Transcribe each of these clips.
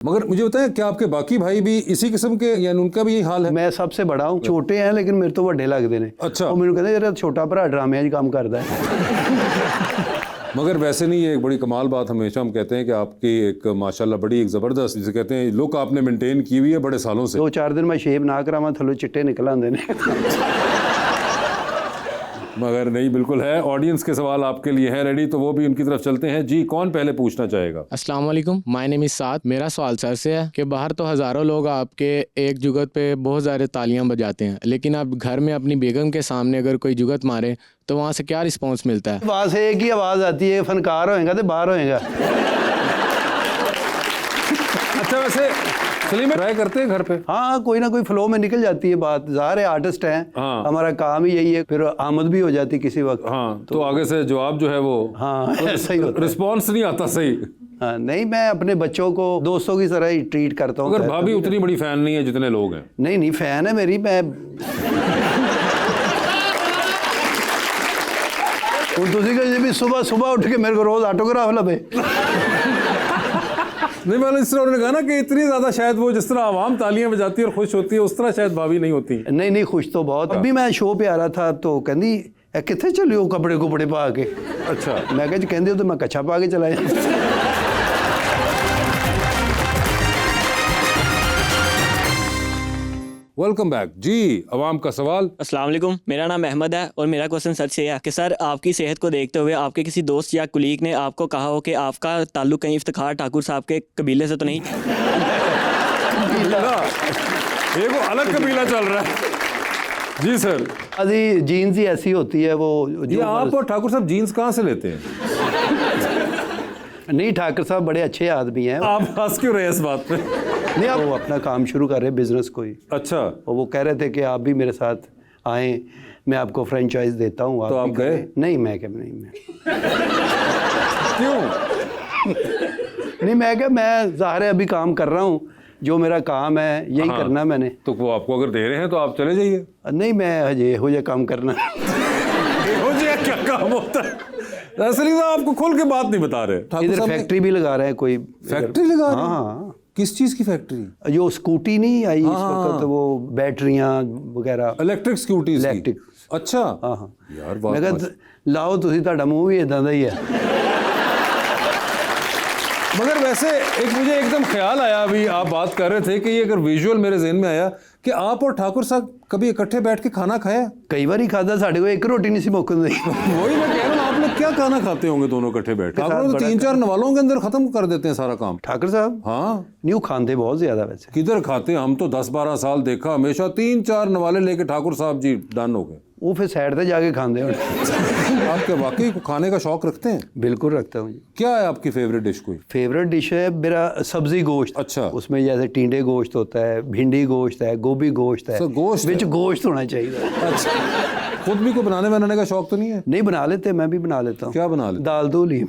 मगर मुझे बताएं, क्या आपके बाकी भाई भी इसी किस्म के, यानी उनका भी यही हाल है? मैं सबसे बड़ा हूँ, छोटे हैं लेकिन मेरे तो ਵੱਡੇ लगते हैं। अच्छा। वो मैंने कहते यार छोटा भरा ड्रामे च काम करता है। मगर वैसे नहीं, ये एक बड़ी कमाल बात हमेशा हम कहते हैं कि आपकी एक माशाल्लाह बड़ी एक ज़बरदस्त, जिसे कहते हैं लुक आपने मेंटेन की हुई है बड़े सालों से। 2-4 दिन मैं शेव ना करावां थल्लों चिट्टे निकल आंदे ने। मगर नहीं, बिल्कुल है। ऑडियंस के सवाल आपके लिए हैं रेडी, तो वो भी उनकी तरफ चलते हैं। जी, कौन पहले पूछना चाहेगा? अस्सलाम वालेकुम, माय नेम इज़ साद। मेरा सवाल सर से है कि बाहर तो हज़ारों लोग आपके एक जुगत पे बहुत ज़्यादा तालियां बजाते हैं, लेकिन आप घर में अपनी बेगम के सामने अगर कोई जुगत मारे तो वहाँ से क्या रिस्पॉन्स मिलता है? वहाँ से एक ही आवाज़ आती है, फनकार होएगा तो बाहर होएगा। अच्छा, वैसे फिल्म ट्राई करते हैं घर पे? हाँ, कोई ना कोई फ्लो में निकल जाती है बात। ज़ाहिर है आर्टिस्ट हैं, हाँ। हमारा काम ही यही है, फिर आमद भी हो जाती किसी वक्त। हाँ, तो आगे से जवाब जो है वो हाँ ऐसा ही होता है। रिस्पॉन्स नहीं आता सही। हाँ, नहीं, मैं अपने बच्चों को दोस्तों की तरह ही ट्रीट करता हूँ। मगर भाभी उतनी बड़ी फैन नहीं है जितने लोग हैं। नहीं नहीं, फैन है मेरी। मैं तुझी भी सुबह सुबह उठ के मेरे को रोज ऑटोग्राफ लबे। नहीं, मैंने इस तरह उन्होंने कहा ना कि इतनी ज्यादा शायद वो जिस तरह आवाम तालियां बजाती है और खुश होती है, उस तरह शायद भाभी नहीं होती। नहीं नहीं, खुश तो बहुत। अभी मैं शो पे आ रहा था तो कहती कितने चले हो कपड़े कुपड़े पा के। अच्छा। मैं कहा कहते हो तो मैं कच्छा पा के चला जाऊँ। Welcome back. जी, अवाम का सवाल। अस्सलाम वालेकुम, मेरा नाम अहमद है और मेरा क्वेश्चन सर से है कि सर आपकी सेहत को देखते हुए आपके किसी दोस्त या कुलीग ने आपको कहा हो कि आपका ताल्लुक कहीं इफ्तिखार ठाकुर साहब के कबीले से तो नहीं? ये वो अलग कबीला चल रहा है। जी सर। अजी जीन्स ही ऐसी होती है वो। ये आप और ठाकुर साहब जीन्स कहाँ से लेते हैं? नहीं, ठाकुर साहब बड़े अच्छे आदमी हैं। आप हंस क्यों रहे हैं इस बात पे? नहीं, आप वो अपना काम शुरू कर रहे हैं, बिजनेस कोई। अच्छा। और वो कह रहे थे कि आप भी मेरे साथ आए, मैं आपको फ्रेंचाइज देता हूँ। तो आप गए? नहीं, मैं क्या, नहीं मैं क्यों? नहीं, मैं क्या, मैं ज़ाहिर है अभी काम कर रहा हूँ, जो मेरा काम है यही करना मैंने। तो वो आपको अगर दे रहे हैं तो आप चले जाइए। नहीं, मैं हजे हो जाए काम करना। हो जाए क्या काम होता है? असली तो आपको खुल के बात नहीं बता रहे। इधर फैक्ट्री भी लगा रहे हैं कोई। फैक्ट्री लगा रहे हैं? हाँ। किस चीज़ की फैक्ट्री? जो स्कूटी नहीं आई इस वक्त, वो बैटरियां वगैरह, इलेक्ट्रिक स्कूटी। इलेक्ट्रिक। अच्छा। हाँ हाँ यार मैं कहा लाओ तुसी, ਤੁਹਾਡਾ ਮੂੰਹ भी इदां ਦਾ ही है। मगर वैसे एक मुझे एकदम ख्याल आया, अभी आप बात कर रहे थे कि ये अगर विजुअल मेरे जहन में आया कि आप और ठाकुर साहब कभी इकट्ठे बैठ के खाना खाया? कई बार ही खाता, साढ़े को एक रोटी नहीं सी मुक्क दी। वही मैं कह रहा हूँ, आप लोग क्या खाना खाते होंगे दोनों इकट्ठे बैठ के? ठाकुर तो 3-4 नवालों के अंदर खत्म कर देते हैं सारा काम। ठाकुर साहब हाँ, न्यू खाते बहुत ज्यादा। वैसे किधर खाते? हम तो 10-12 साल देखा, हमेशा 3-4 नवाले लेके ठाकुर साहब जी डन हो गए। वो फिर साइड पे जाके खाते हैं। आप क्या वाकई खाने का शौक रखते हैं? बिल्कुल रखता हूँ। क्या है आपकी फेवरेट डिश? कोई फेवरेट डिश है मेरा सब्जी गोश्त। अच्छा। उसमें जैसे टींडे गोश्त होता है, भिंडी गोश्त है, गोभी गोश्त है। गोश्त विच गोश्त होना चाहिए। अच्छा। खुद भी कोई बनाने बनाने का शौक तो नहीं है? नहीं, बना लेते, मैं भी बना लेता हूँ। क्या बना लेते? दाल धोली।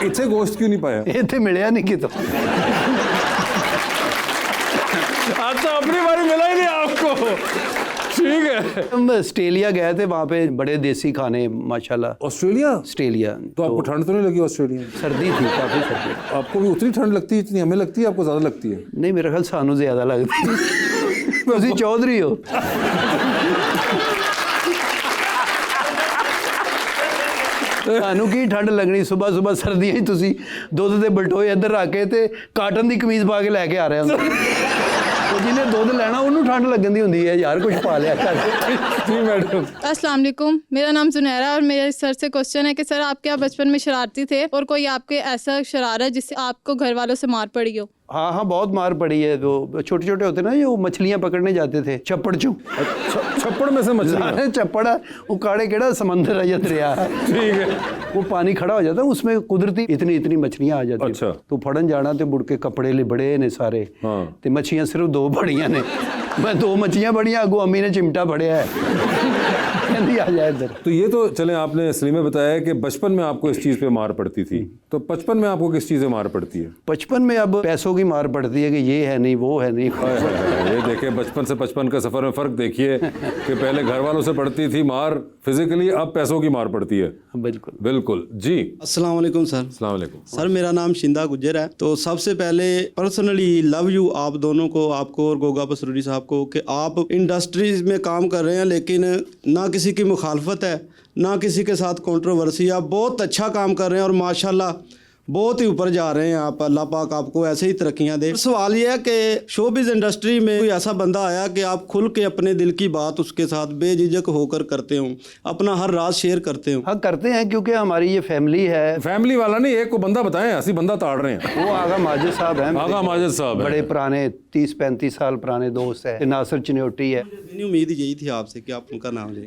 इतने गोश्त क्यों नहीं पाया? इतने मिलया नहीं कि तो। अच्छा, अपनी बारी मिला ही नहीं आपको। ठीक है। हम ऑस्ट्रेलिया गए थे, वहाँ पे बड़े देसी खाने माशाल्लाह। ऑस्ट्रेलिया? तो आपको ठंड तो नहीं लगी ऑस्ट्रेलिया में? सर्दी थी, काफ़ी सर्दी। आपको भी उतनी ठंड लगती है जितनी हमें लगती है? आपको ज़्यादा लगती है? नहीं, मेरा ख्याल सानू ज़्यादा लगती है। तुसी चौधरी हो। सानू की ठंड लगनी, सुबह सुबह सर्दियाँ ही तुसी दुध दे बलटोए इधर रख के ते काटन दी कमीज पा के लैके आ रहे हो। तो जिन्हें दुध लेना उन्होंने ठंड लगन दी होंदी है यार, कुछ पा लिया कर। जी मैडम। अस्सलाम वालेकुम, मेरा नाम जुनैरा और मेरे सर से क्वेश्चन है कि सर आप क्या बचपन में शरारती थे और कोई आपके ऐसा शरारत जिससे आपको घर वालों से मार पड़ी हो? हाँ हाँ, बहुत मार पड़ी है। तो छोटे छोटे होते ना जो मछलियाँ पकड़ने जाते थे छप्पड़ चो। छप्पड़ में से मछलियाँ? छप्पड़ है वो, काड़े केड़ा समंदर है या दरिया है। ठीक है। वो पानी खड़ा हो जाता है, उसमें कुदरती इतनी इतनी मछलियाँ आ जाती। अच्छा। तो फड़न जाना तो मुड़ के कपड़े लिबड़े ने सारे। हाँ। ते मछलियाँ सिर्फ 2 बड़ियाँ ने। मैं 2 मछलियाँ बड़ियाँ, अगू अम्मी ने चिमटा फड़िया है। कहती आ जाए इधर। तो ये तो चले, आपने सलीम में बताया कि बचपन में आपको इस चीज़ पे मार पड़ती थी, तो बचपन में आपको किस चीज़ से मार पड़ती है? बचपन में अब पैसों की मार पड़ती है कि ये है नहीं, वो है नहीं। हाय हाय हाय, ये देखे बचपन से 55 का सफ़र में फ़र्क देखिए कि पहले घर वालों से पड़ती थी मार फिजिकली, अब पैसों की मार पड़ती है। बिल्कुल बिल्कुल जी। अस्सलाम वालेकुम सर। अस्सलाम वालेकुम सर मेरा नाम शिंदा गुज्जर है। तो सबसे पहले पर्सनली लव यू आप दोनों को, आपको और गोगा पसरूरी साहब को, कि आप इंडस्ट्रीज में काम कर रहे हैं लेकिन ना किसी की मुखालफत है ना किसी के साथ कंट्रोवर्सी। आप बहुत अच्छा काम कर रहे हैं और माशाल्लाह बहुत ही ऊपर जा रहे हैं आप। अल्लाह पाक आपको ऐसे ही तरक्कियां दे। सवाल ये है कि शोबिज़ इंडस्ट्री में कोई ऐसा बंदा आया कि आप खुल के अपने दिल की बात उसके साथ बेझिझक होकर करते हो, अपना हर राज शेयर करते हो? हाँ करते हैं, क्योंकि हमारी ये फैमिली है। फैमिली वाला नहीं, एक को बंदा बताएं, ऐसी बंदा ताड़ रहे हैं। वो आगा माजिद साहब हैं, आगा माजिद साहब हैं। बड़े पुराने 30-35 साल पुराने दोस्त है। नासिर चिन्योटी है। मेरी उम्मीद यही थी आपसे कि आप उनका नाम लें।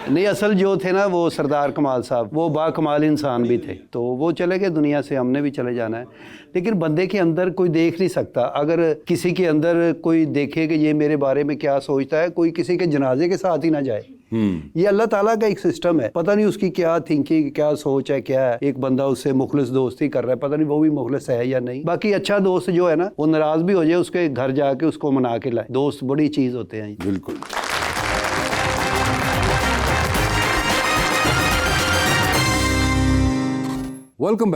नहीं, असल जो थे ना वो सरदार कमाल साहब, वो बाकमाल इंसान भी थे। तो वो चले गए दुनिया से, हमने भी चले जाना है। लेकिन बंदे के अंदर कोई देख नहीं सकता। अगर किसी के अंदर कोई देखे कि ये मेरे बारे में क्या सोचता है, कोई किसी के जनाजे के साथ ही ना जाए। ये अल्लाह ताला का एक सिस्टम है। पता नहीं उसकी क्या थिंकिंग, क्या सोच है, क्या है। एक बंदा उससे मुखलिस दोस्ती कर रहा है, पता नहीं वो भी मुखलिस है या नहीं। बाकी अच्छा दोस्त जो है ना, वो नाराज भी हो जाए, उसके घर जाके उसको मना के लाए। दोस्त बड़ी चीज़ होते हैं। बिल्कुल। Welcome back.